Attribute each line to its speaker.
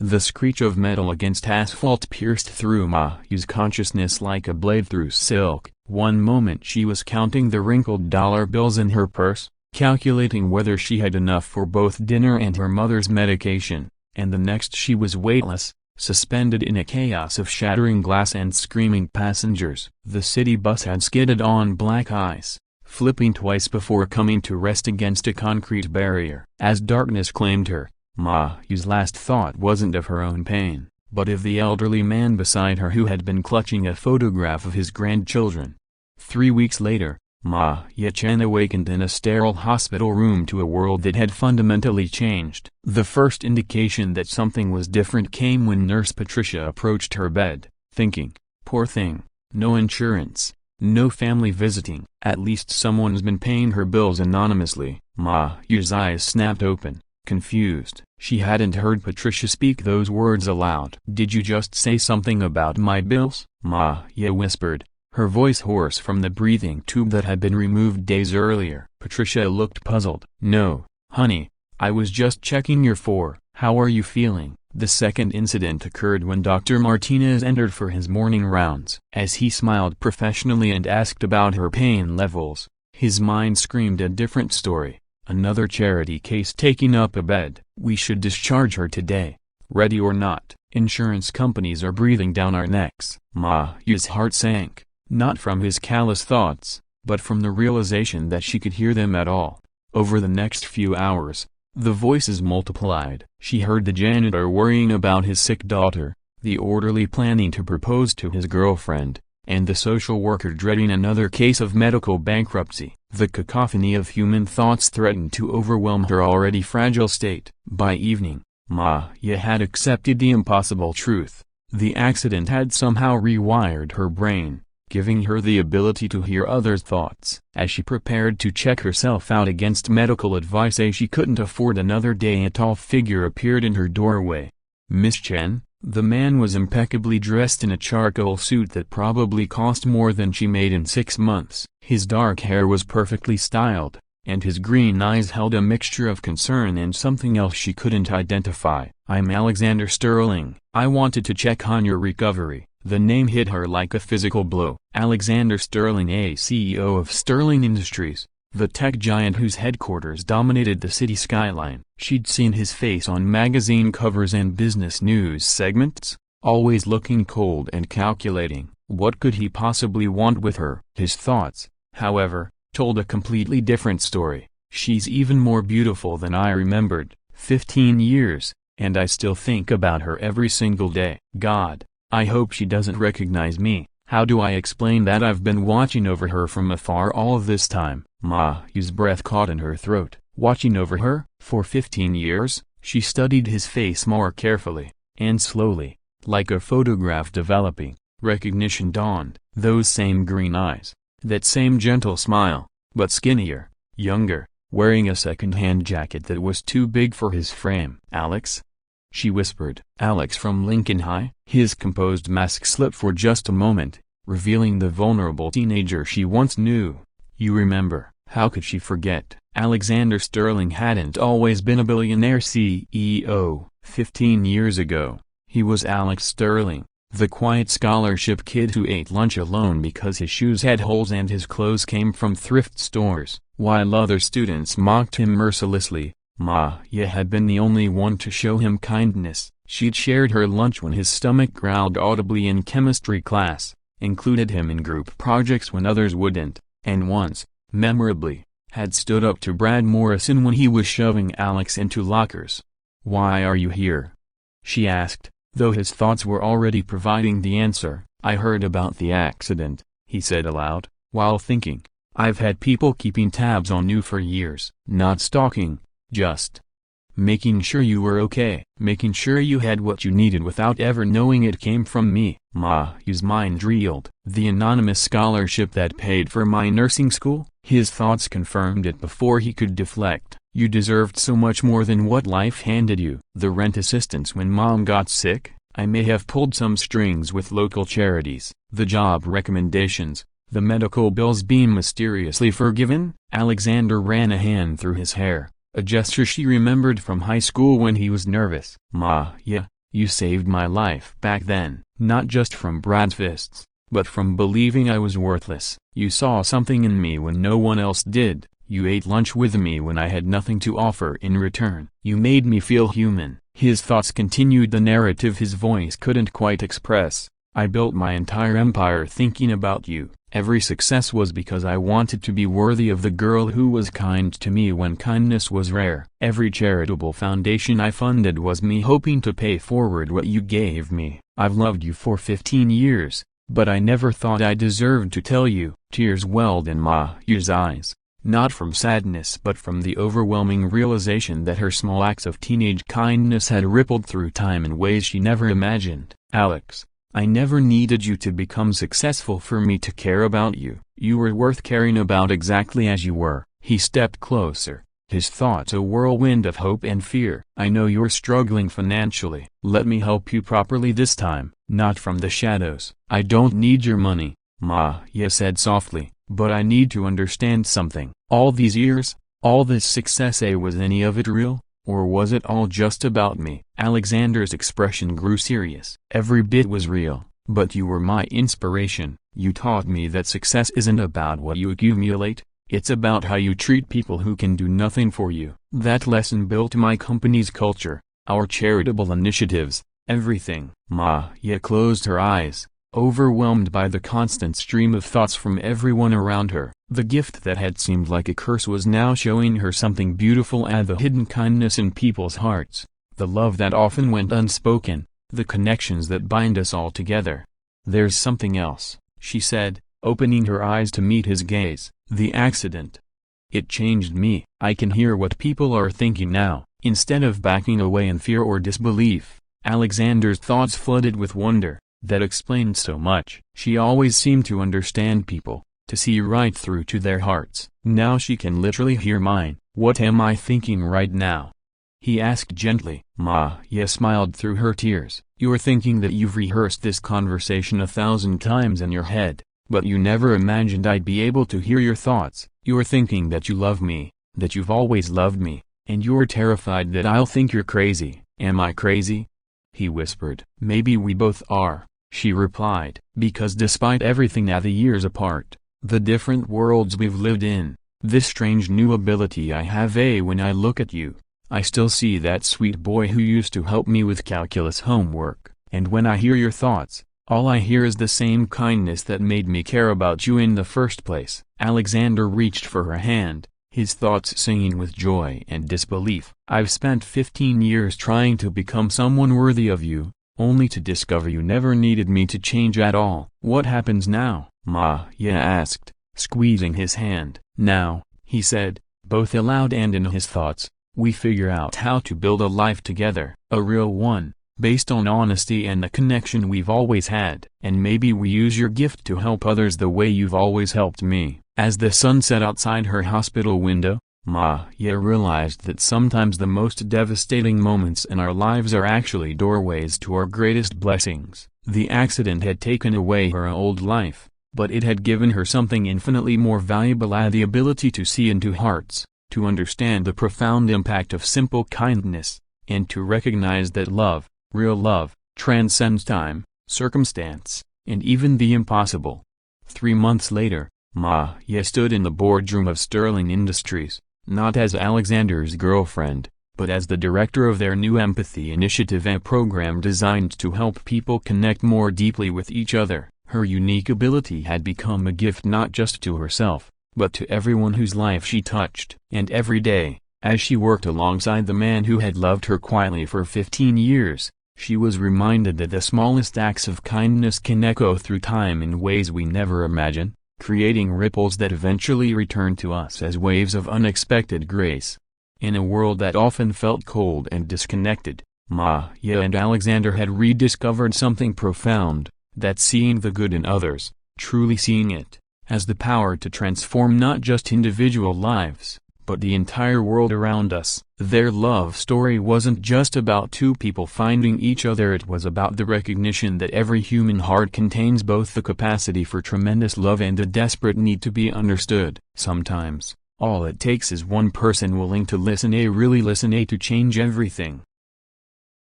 Speaker 1: The screech of metal against asphalt pierced through Maya's consciousness like a blade through silk. One moment she was counting the wrinkled dollar bills in her purse, calculating whether she had enough for both dinner and her mother's medication, and the next she was weightless, suspended in a chaos of shattering glass and screaming passengers. The city bus had skidded on black ice, flipping twice before coming to rest against a concrete barrier. As darkness claimed her, Maya's last thought wasn't of her own pain, but of the elderly man beside her who had been clutching a photograph of his grandchildren. 3 weeks later, Maya Chen awakened in a sterile hospital room to a world that had fundamentally changed. The first indication that something was different came when Nurse Patricia approached her bed, thinking, "Poor thing, no insurance, no family visiting. At least someone's been paying her bills anonymously." Maya's eyes snapped open, confused. She hadn't heard Patricia speak those words aloud. "Did you just say something about my bills?" Maya whispered, her voice hoarse from the breathing tube that had been removed days earlier. Patricia looked puzzled. "No, honey, I was just checking your how are you feeling?" The second incident occurred when Dr. Martinez entered for his morning rounds. As he smiled professionally and asked about her pain levels, his mind screamed a different story. Another charity case taking up a bed. "We should discharge her today. Ready or not, insurance companies are breathing down our necks." Maya's heart sank, not from his callous thoughts, but from the realization that she could hear them at all. Over the next few hours, the voices multiplied. She heard the janitor worrying about his sick daughter, the orderly planning to propose to his girlfriend, and the social worker dreading another case of medical bankruptcy. The cacophony of human thoughts threatened to overwhelm her already fragile state. By evening, Maya had accepted the impossible truth. The accident had somehow rewired her brain, giving her the ability to hear others' thoughts. As she prepared to check herself out against medical advice she couldn't afford another day, a tall figure appeared in her doorway. "Miss Chen?" The man was impeccably dressed in a charcoal suit that probably cost more than she made in 6 months. His dark hair was perfectly styled, and his green eyes held a mixture of concern and something else she couldn't identify. "I'm Alexander Sterling. I wanted to check on your recovery." The name hit her like a physical blow. Alexander Sterling, a CEO of Sterling Industries, the tech giant whose headquarters dominated the city skyline. She'd seen his face on magazine covers and business news segments, always looking cold and calculating. What could he possibly want with her? His thoughts, however, told a completely different story. "She's even more beautiful than I remembered. 15 years, and I still think about her every single day. God, I hope she doesn't recognize me. How do I explain that I've been watching over her from afar all of this time?" Maya's breath caught in her throat. Watching over her? For 15 years? She studied his face more carefully, and slowly, like a photograph developing, recognition dawned. Those same green eyes, that same gentle smile, but skinnier, younger, wearing a second-hand jacket that was too big for his frame. "Alex?" she whispered. "Alex from Lincoln High?" His composed mask slipped for just a moment, revealing the vulnerable teenager she once knew. "You remember?" How could she forget? Alexander Sterling hadn't always been a billionaire CEO. 15 years ago, he was Alex Sterling, the quiet scholarship kid who ate lunch alone because his shoes had holes and his clothes came from thrift stores. While other students mocked him mercilessly, Maya had been the only one to show him kindness. She'd shared her lunch when his stomach growled audibly in chemistry class, included him in group projects when others wouldn't, and once, memorably, had stood up to Brad Morrison when he was shoving Alex into lockers. "Why are you here?" she asked, though his thoughts were already providing the answer. "I heard about the accident," he said aloud, while thinking. "I've had people keeping tabs on you for years. Not stalking, just making sure you were okay. Making sure you had what you needed without ever knowing it came from me." Maya's mind reeled. The anonymous scholarship that paid for my nursing school? His thoughts confirmed it before he could deflect. "You deserved so much more than what life handed you." The rent assistance when Mom got sick? I may have pulled some strings with local charities. The job recommendations, the medical bills being mysteriously forgiven? Alexander ran a hand through his hair, a gesture she remembered from high school when he was nervous. "Maya, You saved my life back then, not just from Brad's fists, but from believing I was worthless. You saw something in me when no one else did. You ate lunch with me when I had nothing to offer in return. You made me feel human." His thoughts continued the narrative his voice couldn't quite express. "I built my entire empire thinking about you. Every success was because I wanted to be worthy of the girl who was kind to me when kindness was rare. Every charitable foundation I funded was me hoping to pay forward what you gave me. I've loved you for 15 years, but I never thought I deserved to tell you." Tears welled in Ma Yu's eyes, not from sadness but from the overwhelming realization that her small acts of teenage kindness had rippled through time in ways she never imagined. "Alex, I never needed you to become successful for me to care about you. You were worth caring about exactly as you were." He stepped closer, his thoughts a whirlwind of hope and fear. "I know you're struggling financially. Let me help you properly this time, not from the shadows." "I don't need your money," Ma Yu said softly, "but I need to understand something. All these years, all this success, was any of it real? Or was it all just about me?" Alexander's expression grew serious. "Every bit was real, but you were my inspiration. You taught me that success isn't about what you accumulate, it's about how you treat people who can do nothing for you. That lesson built my company's culture, our charitable initiatives, everything." Ma Yu closed her eyes, overwhelmed by the constant stream of thoughts from everyone around her. The gift that had seemed like a curse was now showing her something beautiful, the hidden kindness in people's hearts, the love that often went unspoken, the connections that bind us all together. "There's something else," she said, opening her eyes to meet his gaze. "The accident. It changed me. I can hear what people are thinking now." Instead of backing away in fear or disbelief, Alexander's thoughts flooded with wonder. That explained so much. She always seemed to understand people, to see right through to their hearts. Now she can literally hear mine. "What am I thinking right now?" he asked gently. Ma Yu smiled through her tears. "You're thinking that you've rehearsed this conversation 1,000 times in your head, but you never imagined I'd be able to hear your thoughts. You're thinking that you love me, that you've always loved me, and you're terrified that I'll think you're crazy." "Am I crazy?" he whispered. "Maybe we both are," she replied, "because despite everything the years apart, the different worlds we've lived in, this strange new ability I have, when I look at you, I still see that sweet boy who used to help me with calculus homework, and when I hear your thoughts, all I hear is the same kindness that made me care about you in the first place." Alexander reached for her hand, his thoughts singing with joy and disbelief. "I've spent 15 years trying to become someone worthy of you, only to discover you never needed me to change at all." "What happens now?" Ma Yu asked, squeezing his hand. "Now," he said, both aloud and in his thoughts, "we figure out how to build a life together, a real one, based on honesty and the connection we've always had. And maybe we use your gift to help others the way you've always helped me." As the sun set outside her hospital window, Ma Yu realized that sometimes the most devastating moments in our lives are actually doorways to our greatest blessings. The accident had taken away her old life, but it had given her something infinitely more valuable, the ability to see into hearts, to understand the profound impact of simple kindness, and to recognize that love, real love, transcends time, circumstance, and even the impossible. 3 months later, Ma Yu stood in the boardroom of Sterling Industries, not as Alexander's girlfriend, but as the director of their new empathy initiative, a program designed to help people connect more deeply with each other. Her unique ability had become a gift not just to herself, but to everyone whose life she touched. And every day, as she worked alongside the man who had loved her quietly for 15 years, she was reminded that the smallest acts of kindness can echo through time in ways we never imagine, creating ripples that eventually return to us as waves of unexpected grace. In a world that often felt cold and disconnected, Ma Yu and Alexander had rediscovered something profound, that seeing the good in others, truly seeing it, has the power to transform not just individual lives, but the entire world around us. Their love story wasn't just about two people finding each other, it was about the recognition that every human heart contains both the capacity for tremendous love and a desperate need to be understood. Sometimes, all it takes is one person willing to listen, really listen, to change everything.